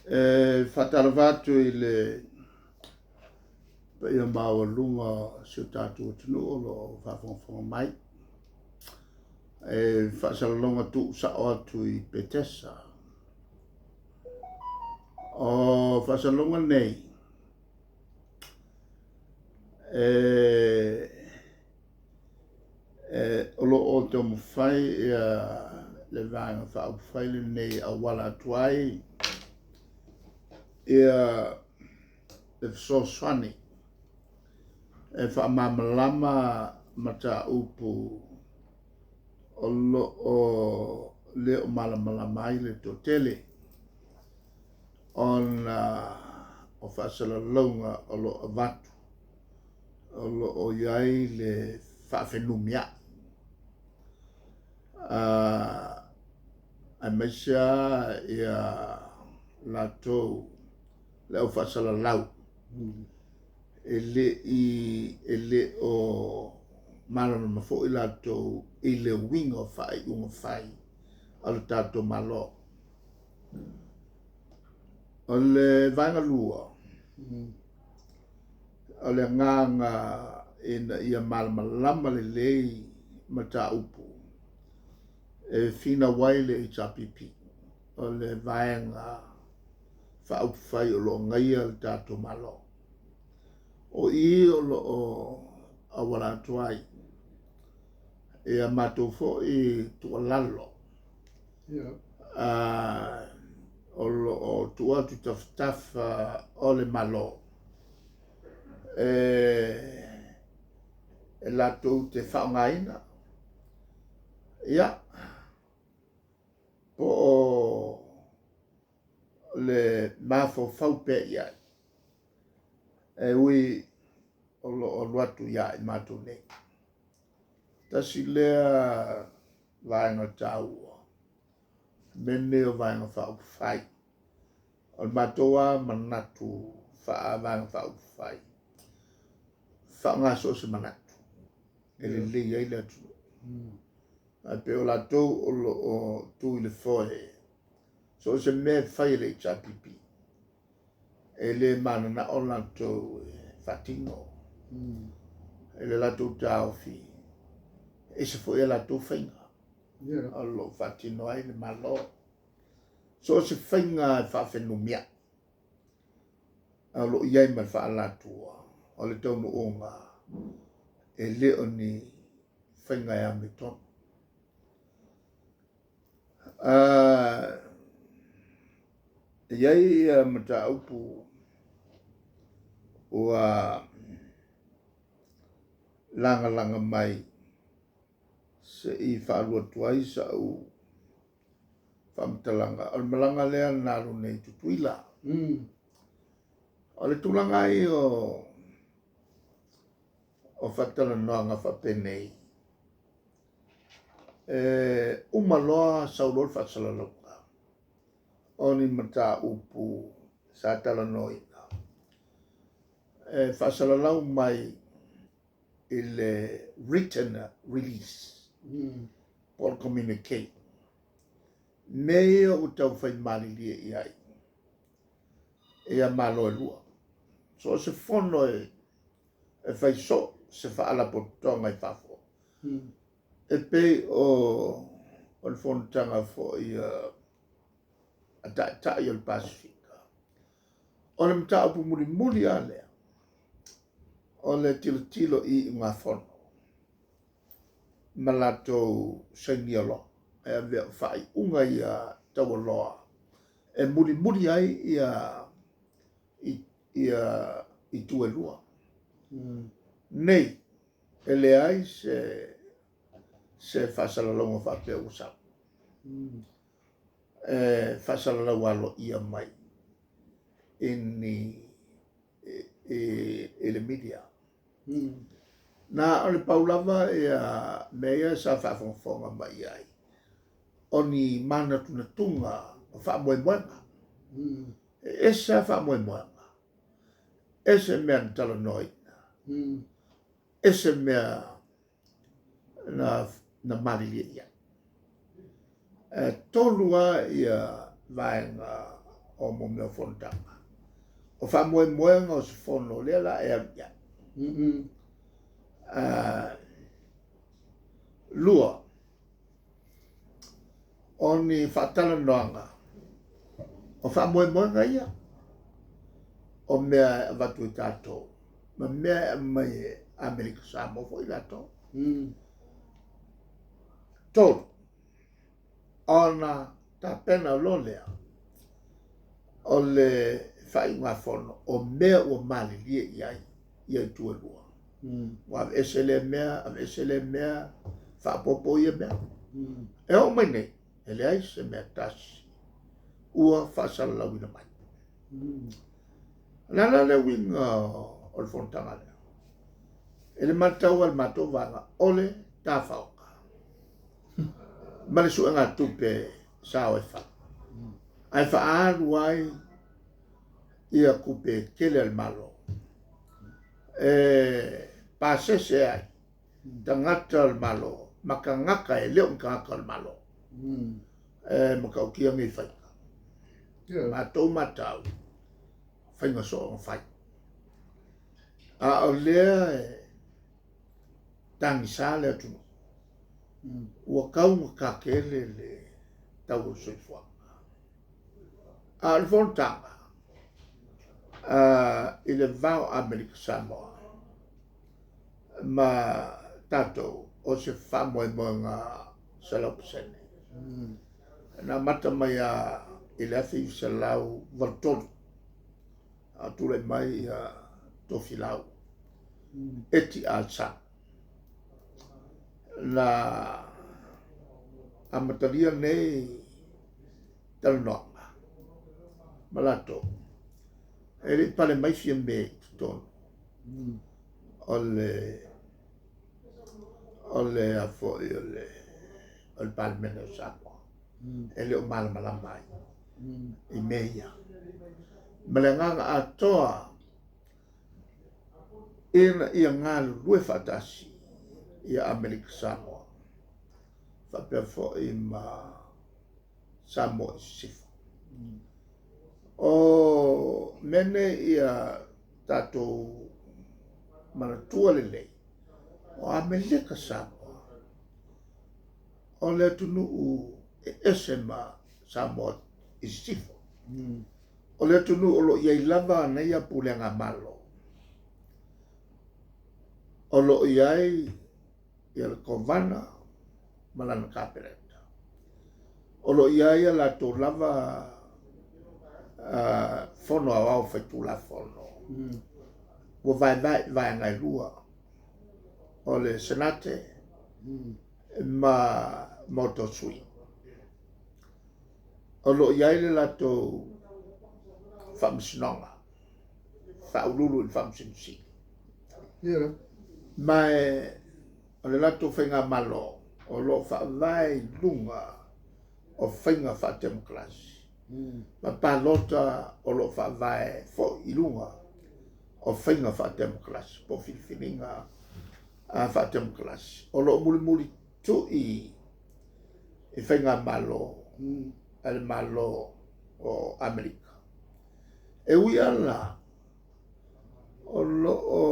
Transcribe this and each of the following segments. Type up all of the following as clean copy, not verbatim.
Whatarawatu I le ia maua lunga si o tātua tunu o lo whawhonga mai. Whaasalalonga tu sa o atu I Petesa. O whaasalalonga nei. O lo o te mawhai ia le vanga whaau le nei a wala atuai. Ia e whasoswani. Whaamamalama mata upu o lo o le o malamalama I le totele. On o whaasalalonga o lo avatu. O lo o iai le whaafenumia. A mesia ia lato le o whaasalalau. Ele o malana mafo I lato I le winga whai unga whai. Ala tato malo. O le vanga lua. O le nganga ia malamalama le lei mata upu. Fina waile I tapipi. O le vanga whaupu whai o lo ngaia le tato malo. O I o lo o awala tuai. A mato fo I tualalo. O lo o tua tu taftafa o le malo. Lato te whaongaina. Ia. Po o le mafo whaupe ia. Ui o lo o luatu ia I mato nei. Tasi lea vaenga taua. Mene o vaenga whaupu whai. O matoa manatu vaenga whaupu whai. Whaonga so se manatu. Ele lei ai le tu. A pe o latou o lo o tu I le foe. So se me whai le tapipi. Ele manana o latou fatino. Ele latou taufi. Se foi latou whainga. O lo fatino ai le malo. So se whainga whawhenumia. O lo iai ma whaalatua. O le taunu onga. E leo ni whainga e amiton. Iai mata upu ua langa mai se I whaalua tuai sa u whamtalanga. O le malanga lea naru nei tutuila. O le tulanga ai o whatala noanga whapenei. Umaloa saulor whasalalonga. O ni mata upu sa tala noina. Whasalalau mai I le written release. Por communicate. Nei o tau whai mali lia iai. Ea malo e lua. So se fono e whai so se whaala po tonga I whafo. E pe o le fono tanga fo I a tai o le Pasifika. O le mta upu muri a lea. O le tilo I ngā fono. Malato sengiolo. E vea whai unga ia tawa loa. E muri ai I tue lua. Nei, e le ai se whasalalonga whapea usau. Whasalalonga alo ia mai. Ini le media. Na ole paulava mea sa whawhonga mai ai. Oni mana tunatunga whamoemoenga. Esa whamoemoenga. Ese mea ntala noina. Ese mea na marilia ia. Tolua ia vaenga o mo mea whontanga. O wha moe moenga o se whono lea la e aria. Lua, o ni whatala noanga, o wha moe moenga ia, o mea watu i tātou, ma mea mai Amerika Samoa fo i lato. Tolu, ona ta pena lolea, o le whai ngā whono, o mea o mali lia iai, iai tua lua. Wa esele mea, whapopo ia mea. E o mai nei, e le ai se mea tasi, ua whasala lawina mai. Nana le winga o le whontanga lea. E le matau al matou vanga, ole tā whauka. Ma le sua ngā tupe sao e wha. Ai wha āru ai, ia kupe kele al malo. Pasese ai, tangata al malo, maka ngaka e leo ngaka al malo. Maka ukia ngai whaika. Matou matau, whainga so ang whai. A o lea e tangi sa lea tunu. Ua kaunga ka kele le tau o soifua. A le whontanga, i le vau Amerika Samoa, ma tātou o se whamoe moenga salapusene. Na mata mai a i le awhi se lau valtonu, a tule mai a tofi lau, eti al sa. Na amataria nei talanoanga, malato. E li pale mai fia me tonu. Ole a foi ole palmeno Samoa. E le o mala mai. I meia. Malenganga atoa ia ngalu lue fatasi ia Amerika Samoa. Whapea fo i ma Samoa sifa. O mene ia tātou manatua lelei. O Amerika Samoa. O le tunu u ese ma Samoa i sifa. O le tunu o lo iai lava na ia pulenga malo. O lo iai ia le kovana malana kapereta. O lo iai la to lava fono au fetu la fono. Wo vai ngai lua. O le senate ma moto sui. O lo iai le la to famsinonga. Faululu famsinsi. Mai o le lato whainga malo, o lo whaavai lunga o whainga whatemklasi. Ma pālota o lo whaavai fo i lunga o whainga whatemklasi, po whiwhininga whatemklasi. O lo muli tu i whainga malo, al malo o Amerika. E ui ala, o lo o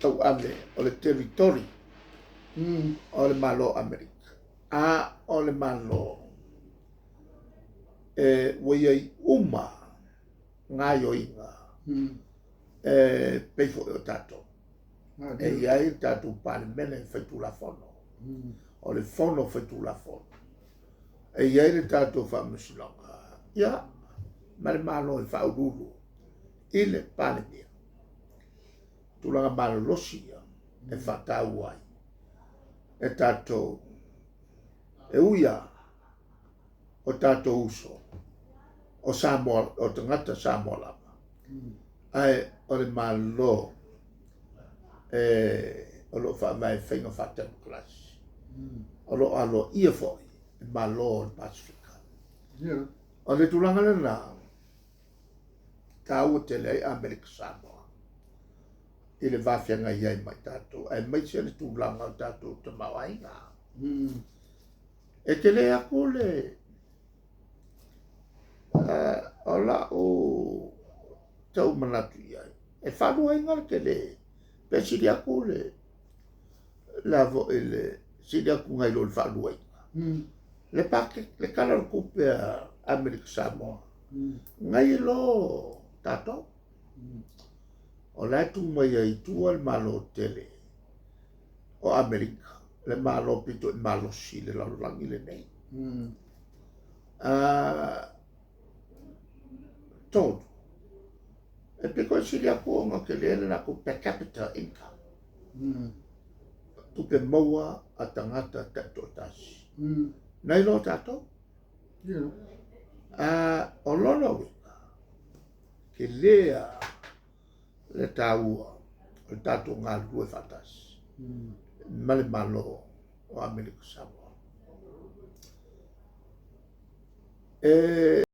tau ave o le territory o le malo Amerika. A o le malo waiai uma ngā yoinga peifo o tato. E iai tato pāle mene whaitu la fono. O le fono whaitu la fono. E iai le tato whamusilonga. Ia, ma le malo e whaururu. Ile pāle mea. Tulanga malolosia e whatau ai. E tātou e uia o tātou uso o Samoa, o tangata Samoa lava. Ai o le malo o lo whaamai whainga whatemu klasi. O lo alo ia foi e malo o le Pasifika. O le tulanga le nā tāua te lei Amerika Samoa. I le whawhianga iai mai tātou. Ai mai se le tūlanga o tātou te mawainga. E te le ako le tau manatu iai. E whanua inga ke le, pe siri aku le, lavo ele, siri aku ngai lo le whanua inga. Le pake, le kala kupe a Amerika Samoa. Ngai lo tato. O lai tu mai ai tua le malo tele. O Amerika. Le malo pito e malo si le lalulangi le nei. Todo. E pe koe siri aku o ngā ke le na ku per capita income. Tu pe maua a tangata tato tasi. Nei lo tato? O lolo wika. Ke lea le taua. Le tato ngā lue fatasi. Male malo o Amerika Samoa.